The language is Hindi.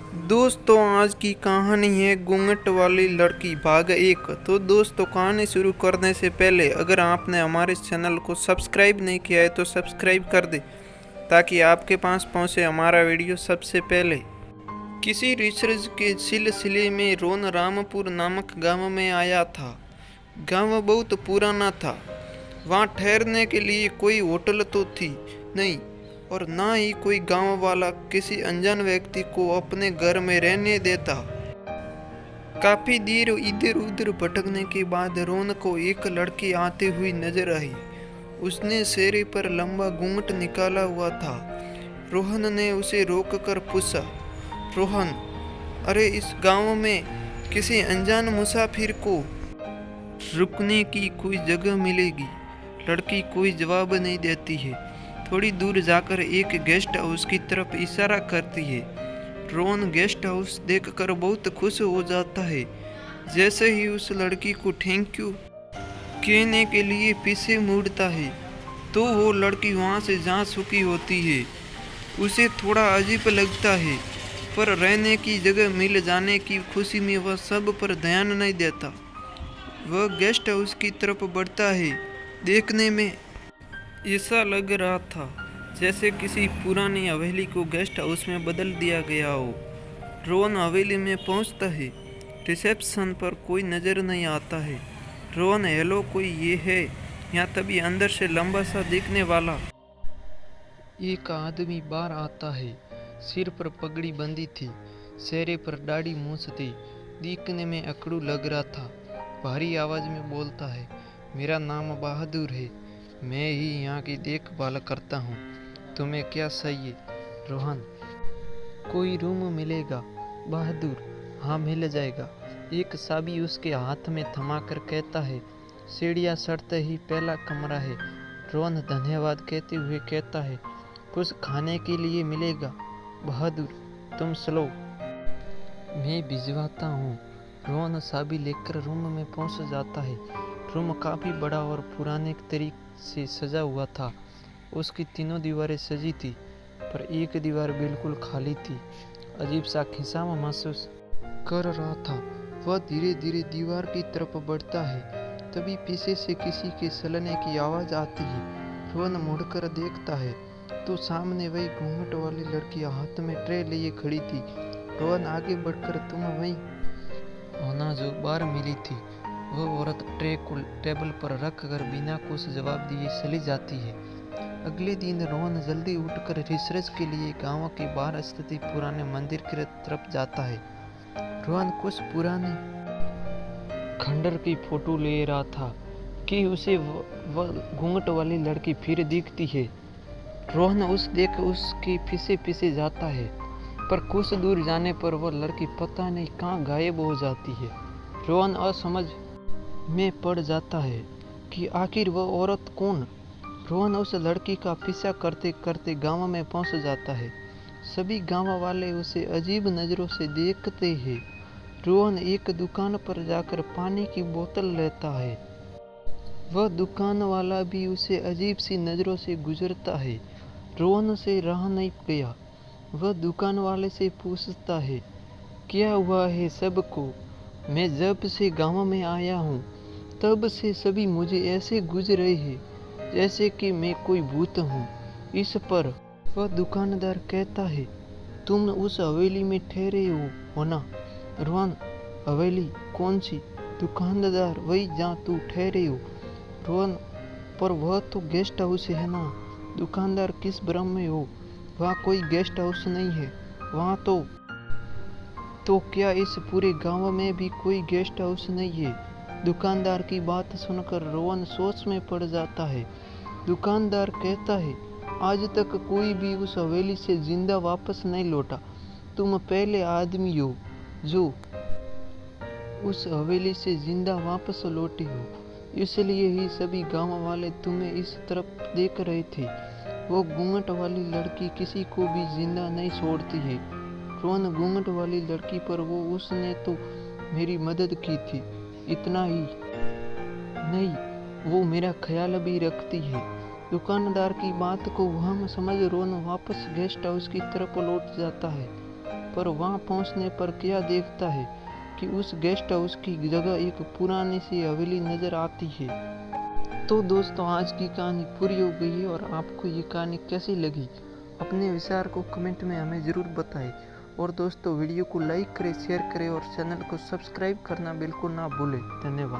दोस्तों आज की कहानी है घूंघट वाली लड़की भाग एक। तो दोस्तों कहानी शुरू करने से पहले अगर आपने हमारे चैनल को सब्सक्राइब नहीं किया है तो सब्सक्राइब कर दे ताकि आपके पास पहुंचे हमारा वीडियो सबसे पहले। किसी रिसर्च के सिलसिले में रोन रामपुर नामक गांव में आया था। गांव बहुत पुराना था। वहाँ ठहरने के लिए कोई होटल तो थी नहीं और ना ही कोई गांव वाला किसी अनजान व्यक्ति को अपने घर में रहने देता। काफी देर इधर उधर भटकने के बाद रोन को एक लड़की आती हुई नजर आई। उसने चेहरे पर लंबा घूंघट निकाला हुआ था। रोहन ने उसे रोककर पूछा, रोहन, अरे इस गांव में किसी अनजान मुसाफिर को रुकने की कोई जगह मिलेगी? लड़की कोई जवाब नहीं देती है। थोड़ी दूर जाकर एक गेस्ट हाउस की तरफ इशारा करती है। रोहन गेस्ट हाउस देखकर बहुत खुश हो जाता है। जैसे ही उस लड़की को थैंक यू कहने के लिए पीछे मुड़ता है तो वो लड़की वहाँ से जा चुकी होती है। उसे थोड़ा अजीब लगता है पर रहने की जगह मिल जाने की खुशी में वह सब पर ध्यान नहीं देता। वह गेस्ट हाउस की तरफ बढ़ता है। देखने में ऐसा लग रहा था जैसे किसी पुरानी हवेली को गेस्ट हाउस में बदल दिया गया हो। रोहन हवेली में पहुंचता है। रिसेप्शन पर कोई नज़र नहीं आता है। रोहन, हेलो, कोई ये है यहाँ? तभी अंदर से लंबा सा दिखने वाला एक आदमी बाहर आता है। सिर पर पगड़ी बंधी थी, चेहरे पर दाढ़ी मूंछ थी। दिखने में अकड़ू लग रहा था। भारी आवाज में बोलता है, मेरा नाम बहादुर है, मैं ही यहाँ की देखभाल करता हूँ। तुम्हें क्या चाहिए? रोहन, कोई रूम मिलेगा? बहादुर, हाँ मिल जाएगा। एक चाबी उसके हाथ में थमाकर कहता है, सीढ़ियाँ चढ़ते ही पहला कमरा है। रोहन धन्यवाद कहते हुए कहता है, कुछ खाने के लिए मिलेगा? बहादुर, तुम चलो, मैं भिजवाता हूँ। रोहन चाबी लेकर रूम में पहुँच जाता है। रूम काफ़ी बड़ा और पुराने तरीके से सजा हुआ था। उसकी तीनों दीवारें सजी थी पर एक दीवार बिल्कुल खाली थी। अजीब सा खिंचाव महसूस कर रहा था। वह धीरे धीरे दीवार की तरफ बढ़ता है। तभी पीछे से किसी के चलने की आवाज़ आती है। रोहन मुड़कर देखता है तो सामने वही घूंघट वाली लड़की हाथ में ट्रे लिए खड़ी थी। रोहन आगे बढ़कर, तुम वही होना जो बाहर मिली थी? वह औरत ट्रे को टेबल पर रख कर बिना कुछ जवाब दिए चली जाती है। अगले दिन रोहन जल्दी उठकर रिसर्च के लिए गांव के बाहर स्थित पुराने मंदिर की तरफ जाता है। रोहन कुछ पुराने खंडर की फोटो ले रहा था कि उसे वह घूंघट वाली लड़की फिर दिखती है। रोहन उसके पीछे पीछे जाता है पर कुछ दूर जाने पर वह लड़की पता नहीं कहाँ गायब हो जाती है। रोहन असमझ में पड़ जाता है कि आखिर वह औरत कौन? रोहन उस लड़की का पीछा करते करते गांव में पहुंच जाता है। सभी गांव वाले उसे अजीब नज़रों से देखते हैं। रोहन एक दुकान पर जाकर पानी की बोतल लेता है। वह दुकान वाला भी उसे अजीब सी नज़रों से गुजरता है। रोहन से रहा नहीं गया। वह दुकान वाले से पूछता है, क्या हुआ है सबको? मैं जब से गांव में आया हूँ तब से सभी मुझे ऐसे गुजर रहे हैं जैसे कि मैं कोई भूत हूँ। इस पर वह दुकानदार कहता है, तुम उस हवेली में ठहरे हो ना? रोहन, हवेली कौन सी? दुकानदार, वही जहाँ तू ठहरे हो। रोहन, पर वह तो गेस्ट हाउस है ना? दुकानदार, किस भ्रम में हो? वहाँ कोई गेस्ट हाउस नहीं है। वहाँ तो क्या इस पूरे गांव में भी कोई गेस्ट हाउस नहीं है? दुकानदार की बात सुनकर रोहन सोच में पड़ जाता है। दुकानदार कहता है, आज तक कोई भी उस हवेली से जिंदा वापस नहीं लौटा। तुम पहले आदमी हो जो उस हवेली से जिंदा वापस लौटे हो, इसलिए ही सभी गांव वाले तुम्हें इस तरफ देख रहे थे। वो घूंघट वाली लड़की किसी को भी जिंदा नहीं छोड़ती है। रोहन, घूंघट वाली लड़की पर उसने तो मेरी मदद की थी, इतना ही नहीं, वो मेरा ख्याल भी रखती है। दुकानदार की बात को वह समझ रोहन वापस गेस्ट हाउस की तरफ लौट जाता है। पर वहाँ पहुँचने पर क्या देखता है कि उस गेस्ट हाउस की जगह एक पुरानी सी हवेली नज़र आती है। तो दोस्तों आज की कहानी पूरी हो गई है और आपको ये कहानी कैसी लगी अपने विचार को कमेंट में हमें ज़रूर बताएं। और दोस्तों वीडियो को लाइक करें, शेयर करें और चैनल को सब्सक्राइब करना बिल्कुल ना भूलें। धन्यवाद।